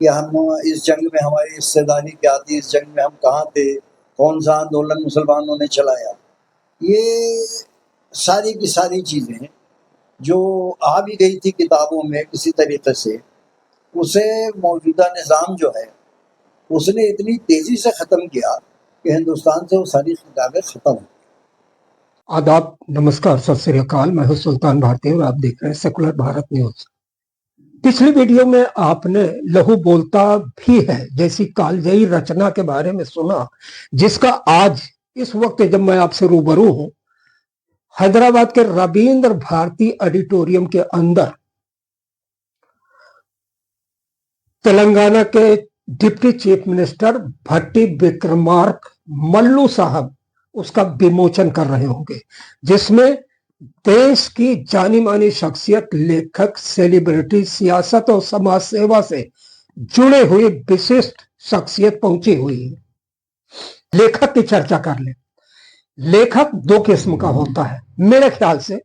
कि हम इस जंग में हमारी हिस्सेदारी क्या थी, इस जंग में हम कहाँ थे, कौन सा आंदोलन मुसलमानों ने चलाया। ये सारी की सारी चीज़ें जो आ भी गई थी किताबों में किसी तरीके से, उसे मौजूदा निज़ाम जो है उसने इतनी तेज़ी से ख़त्म किया कि हिंदुस्तान से वो सारी किताबें ख़त्म हो। आदाब, नमस्कार, सत श्री अकाल। मैं हूं सुल्तान भारती और आप देख रहे हैं सेकुलर भारत न्यूज। पिछली वीडियो में आपने लहू बोलता भी है जैसी कालजयी रचना के बारे में सुना, जिसका आज इस वक्त जब मैं आपसे रूबरू हूं, हैदराबाद के रविंद्र भारती ऑडिटोरियम के अंदर तेलंगाना के डिप्टी चीफ मिनिस्टर भट्टी विक्रमार्क मल्लू साहब उसका विमोचन कर रहे होंगे, जिसमें देश की जानी मानी शख्सियत, लेखक, सेलिब्रिटी, सियासत और समाज सेवा से जुड़े हुए विशिष्ट शख्सियत पहुंची हुई है। लेखक की चर्चा कर ले। लेखक दो किस्म का होता है मेरे ख्याल से।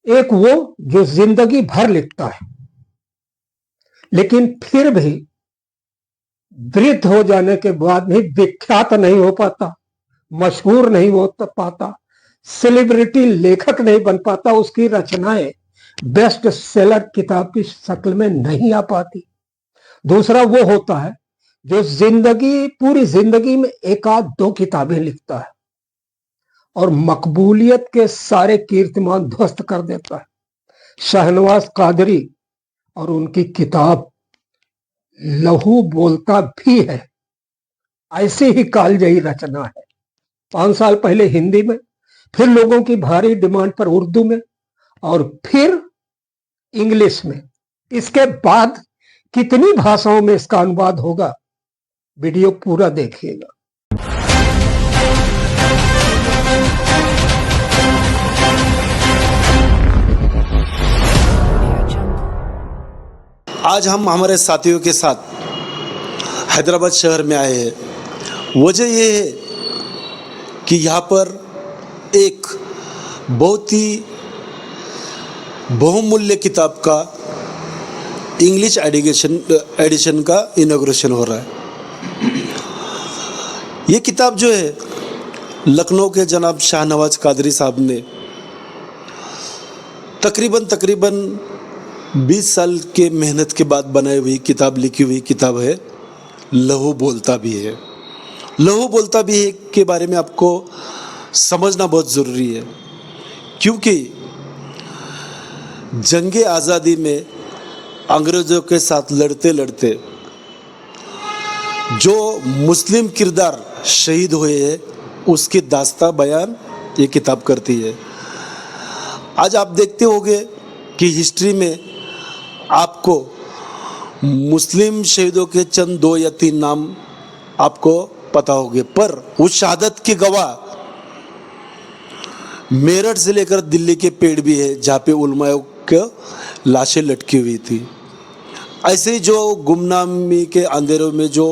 एक वो जो जिंदगी भर लिखता है लेकिन फिर भी वृद्ध हो जाने के बाद भी विख्यात नहीं हो पाता, मशहूर नहीं हो पाता, सेलिब्रिटी लेखक नहीं बन पाता, उसकी रचनाएं बेस्ट सेलर किताब की शक्ल में नहीं आ पाती। दूसरा वो होता है जो पूरी जिंदगी में एक आध दो किताबें लिखता है और मकबूलियत के सारे कीर्तिमान ध्वस्त कर देता है। शहनवाज कादरी और उनकी किताब लहू बोलता भी है ऐसी ही कालजयी रचना है। 5 साल पहले हिंदी में, फिर लोगों की भारी डिमांड पर उर्दू में और फिर इंग्लिश में। इसके बाद कितनी भाषाओं में इसका अनुवाद होगा, वीडियो पूरा देखिएगा। आज हम हमारे साथियों के साथ हैदराबाद शहर में आए हैं। वजह ये है कि यहाँ पर एक बहुत ही बहुमूल्य किताब का इंग्लिश एडिशन का इनॉग्रेशन हो रहा है। ये किताब जो है लखनऊ के जनाब शाहनवाज कादरी साहब ने तकरीबन 20 साल के मेहनत के बाद बनाई हुई किताब, लिखी हुई किताब है लहू बोलता भी है। लहू बोलता भी है के बारे में आपको समझना बहुत ज़रूरी है, क्योंकि जंगे आज़ादी में अंग्रेज़ों के साथ लड़ते लड़ते जो मुस्लिम किरदार शहीद हुए हैं उसकी दास्तां बयान ये किताब करती है। आज आप देखते होंगे कि हिस्ट्री में आपको मुस्लिम शहीदों के चंद 2 या 3 नाम आपको पता होंगे, पर उस शहादत के गवाह मेरठ से लेकर दिल्ली के पेड़ भी है जहाँ पे उलमाओं के लाशें लटकी हुई थी। ऐसे ही जो गुमनामी के अंधेरों में जो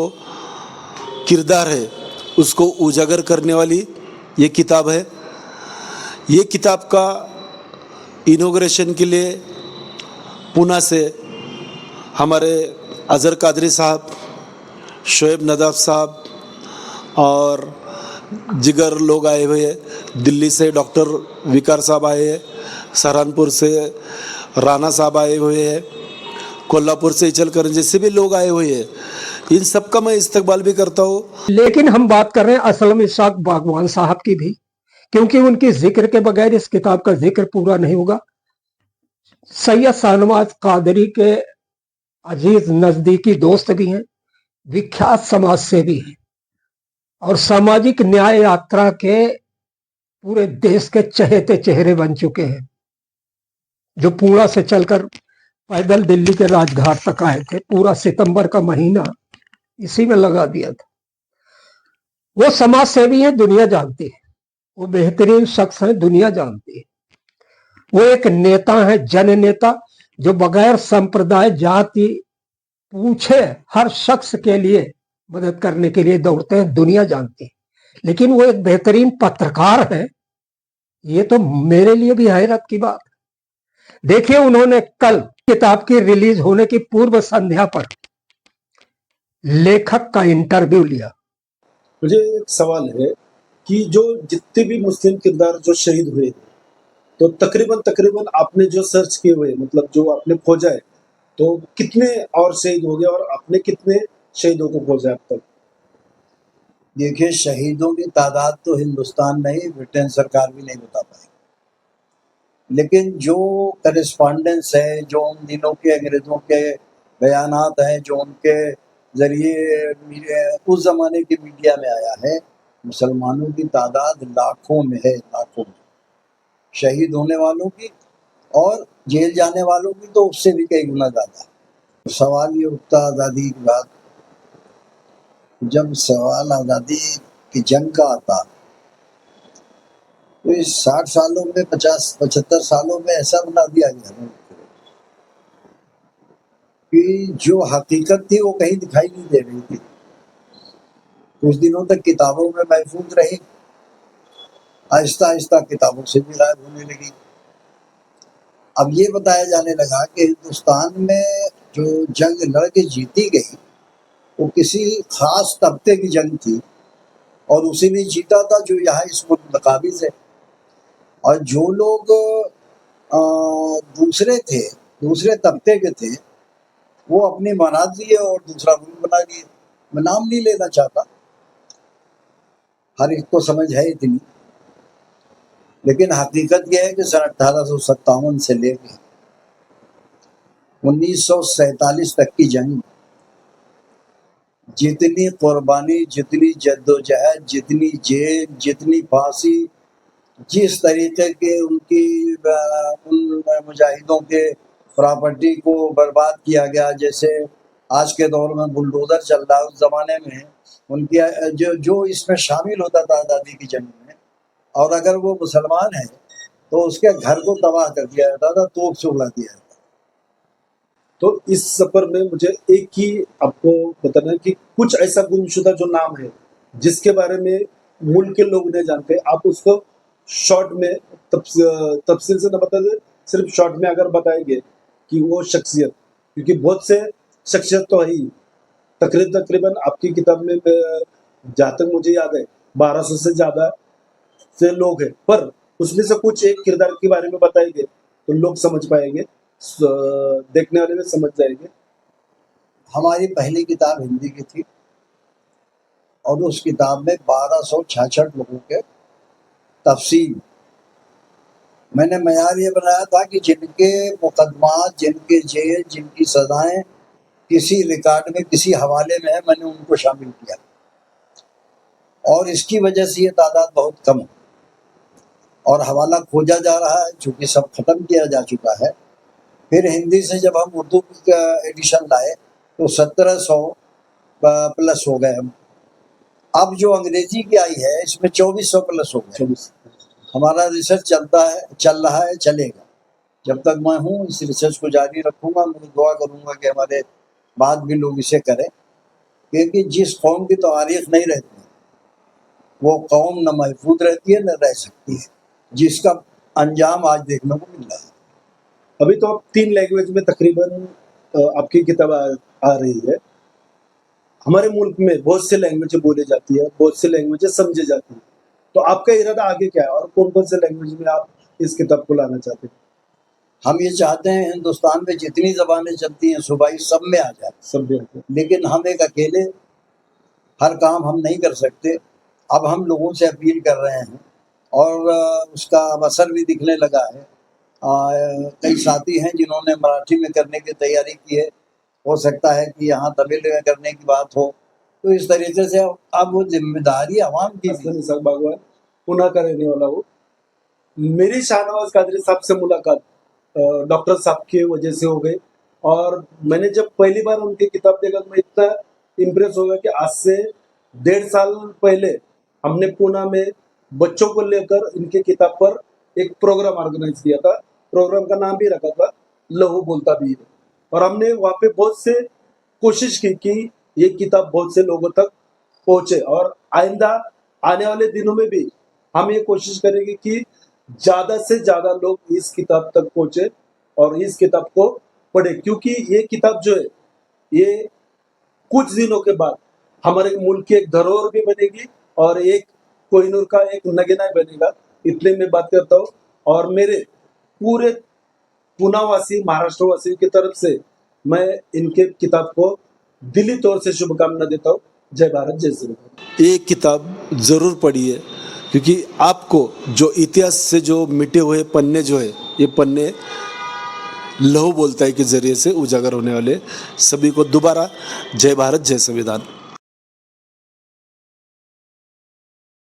किरदार है उसको उजागर करने वाली ये किताब है। ये किताब का इनॉग्रेशन के लिए पुणे से हमारे अजहर कादरी साहब, शोएब नदाफ साहब और जिगर लोग आए हुए हैं। दिल्ली से डॉक्टर विकार साहब आए हैं, सहारनपुर से राणा साहब आए हुए हैं, कोल्हापुर से इचलकरंजी से भी लोग आए हुए हैं। इन सब का मैं इस्तकबाल भी करता हूँ। लेकिन हम बात कर रहे हैं असलम इसाक बागवान साहब की भी, क्योंकि उनकी जिक्र के बगैर इस किताब का जिक्र पूरा नहीं होगा। सैयद शाहनवाज कादरी के अजीज नजदीकी दोस्त भी हैं, विख्यात समाज सेवी हैं और सामाजिक न्याय यात्रा के पूरे देश के चहेते चेहरे बन चुके हैं, जो पुणे से चलकर पैदल दिल्ली के राजघाट तक आए थे। पूरा सितंबर का महीना इसी में लगा दिया था। वो समाज सेवी हैं, दुनिया जानती है। वो बेहतरीन शख्स हैं, दुनिया जानती है। वो एक नेता है, जन नेता, जो बगैर संप्रदाय जाति पूछे हर शख्स के लिए मदद करने के लिए दौड़ते हैं, दुनिया जानती है। लेकिन वो एक बेहतरीन पत्रकार है, ये तो मेरे लिए भी हैरत की बात। देखिए, उन्होंने कल किताब की रिलीज होने की पूर्व संध्या पर लेखक का इंटरव्यू लिया। मुझे एक सवाल है कि जो जितने भी मुस्लिम किरदार जो शहीद हुए, तो तकरीबन तकरीबन आपने जो सर्च किए हुए, मतलब जो आपने खोजा है, तो कितने और शहीद हो गए और आपने कितने शहीदों को खोजा अब तक? देखिए, शहीदों की तादाद तो हिंदुस्तान नहीं, ब्रिटेन सरकार भी नहीं बता पाई, लेकिन जो करस्पॉन्डेंस है, जो उन दिनों के अंग्रेज़ों के बयानात हैं, जो उनके ज़रिए उस ज़माने की मीडिया में आया है, मुसलमानों की तादाद लाखों में है, लाखों में। शहीद होने वालों की और जेल जाने वालों की तो उससे भी कई गुना ज़्यादा। तो सवाल ये उठता आज़ादी की बात, जब सवाल आज़ादी की जंग का आता, तो इस 60 सालों में 50-75 सालों में ऐसा बना दिया गया कि जो हकीकत थी वो कहीं दिखाई नहीं दे रही थी। कुछ दिनों तक किताबों में महफूज रही, आहिस्ता आहिस्ता किताबों से भी गायब होने लगी। अब ये बताया जाने लगा कि हिंदुस्तान में जो जंग लड़ के जीती गई वो किसी खास तबके की जंग थी और उसी ने जीता था जो यहाँ इस मुल्क में काबिज है। और जो लोग दूसरे थे, दूसरे तबके के थे, वो अपनी मनाद लिए और दूसरा मुल्क बना लिए। मैं नाम नहीं लेना चाहता, हर एक को समझ है इतनी, लेकिन हकीकत यह है कि सन 1857 से लेकर 1947 तक की जंग, जितनी कुर्बानी, जितनी जद्दोजहद, जितनी जेल, जितनी फांसी, जिस तरीके के उन मुजाहिदों के प्रॉपर्टी को बर्बाद किया गया, जैसे आज के दौर में बुलडोजर चल रहा है, उस जमाने में उनकी जो जो इसमें शामिल होता था आज़ादी की जंग में, और अगर वो मुसलमान है तो उसके घर को तबाह कर दिया जाता था, तोप से उड़ा दिया जाता। तो इस सफर में मुझे एक ही आपको बताना है कि कुछ ऐसा गुमशुदा जो नाम है जिसके बारे में मुल्क के लोग नहीं जानते, आप उसको शॉर्ट में तफसील से न बता दे, सिर्फ शॉर्ट में अगर बताएंगे कि वो शख्सियत, क्योंकि बहुत से शख्सियत तो है ही, तकरीबन आपकी किताब में जहाँ तक मुझे याद है 1200 से ज्यादा से लोग हैं, पर उसमें से कुछ एक किरदार के बारे में बताएंगे तो लोग समझ पाएंगे, देखने वाले भी समझ जाएंगे। हमारी पहली किताब हिंदी की थी और उस किताब में 1266 लोगों के तफसील, मैंने मयार ये बनाया था कि जिनके मुकदमात, जिनके जेल, जिनकी सजाएं किसी रिकॉर्ड में, किसी हवाले में है, मैंने उनको शामिल किया और इसकी वजह से ये तादाद बहुत कम है और हवाला खोजा जा रहा है, चूँकि सब ख़त्म किया जा चुका है। फिर हिंदी से जब हम उर्दू का एडिशन लाए तो 1700 प्लस हो गए हम। अब जो अंग्रेजी की आई है इसमें 2400 प्लस हो गए। हमारा रिसर्च चल रहा है, चलेगा जब तक मैं हूँ, इस रिसर्च को जारी रखूंगा। मैं दुआ करूंगा कि हमारे बाद भी लोग इसे करें, क्योंकि जिस कौम की तारीख नहीं रहती वो कौम न महफूज रहती है न रह सकती है, जिसका अंजाम आज देखने को मिल रहा है। अभी तो आप 3 लैंग्वेज में तकरीबन आपकी किताब आ रही है। हमारे मुल्क में बहुत से लैंग्वेजें बोली जाती है, बहुत से लैंग्वेजें समझी जाती है, तो आपका इरादा आगे क्या है और कौन कौन से लैंग्वेज में आप इस किताब को लाना चाहते हैं? हम ये चाहते हैं हिंदुस्तान में जितनी ज़बानें चलती हैं सूबाई सब में आ जाए, सब भी आते हैं। लेकिन हम एक अकेले हर काम हम नहीं कर सकते। अब हम लोगों से अपील कर रहे हैं और उसका असर भी दिखने लगा है। कई साथी हैं जिन्होंने मराठी में करने की तैयारी की है, हो सकता है कि यहाँ तमिल में करने की बात हो। तो इस तरीके से अब वो जिम्मेदारी आवाम की भी हसन इसाक बागवान पुणे का रहने वाला हूँ। मेरी शाहनवाज कादरी साहब से मुलाकात डॉक्टर साहब की वजह से हो गई और मैंने जब पहली बार उनकी किताब देखा तो मैं इतना इम्प्रेस हो गया कि आज से 1.5 साल पहले हमने पुणे में बच्चों को लेकर इनकी किताब पर एक प्रोग्राम ऑर्गेनाइज किया था। प्रोग्राम का नाम भी रखा था लहू बोलता भी है, और हमने वहाँ पे बहुत से कोशिश की कि ये किताब बहुत से लोगों तक पहुंचे, और आइंदा आने वाले दिनों में भी हम ये कोशिश करेंगे कि ज्यादा से ज्यादा लोग इस किताब तक पहुंचे और इस किताब को पढ़े, क्योंकि ये किताब जो है ये कुछ दिनों के बाद हमारे मुल्क की एक धरोहर भी बनेगी और एक कोहिनूर का एक नगीना बनेगा। इतने में बात करता हूँ और मेरे पूरे पुनावासी महाराष्ट्रवासियों की तरफ से मैं इनके किताब को दिली तौर से शुभकामना देता हूँ। जय भारत जय श्री राम। ये किताब जरूर पढ़िए क्योंकि आपको जो इतिहास से जो मिटे हुए पन्ने जो है ये पन्ने लहू बोलता है के जरिए से उजागर होने वाले। सभी को दोबारा जय भारत जय संविधान।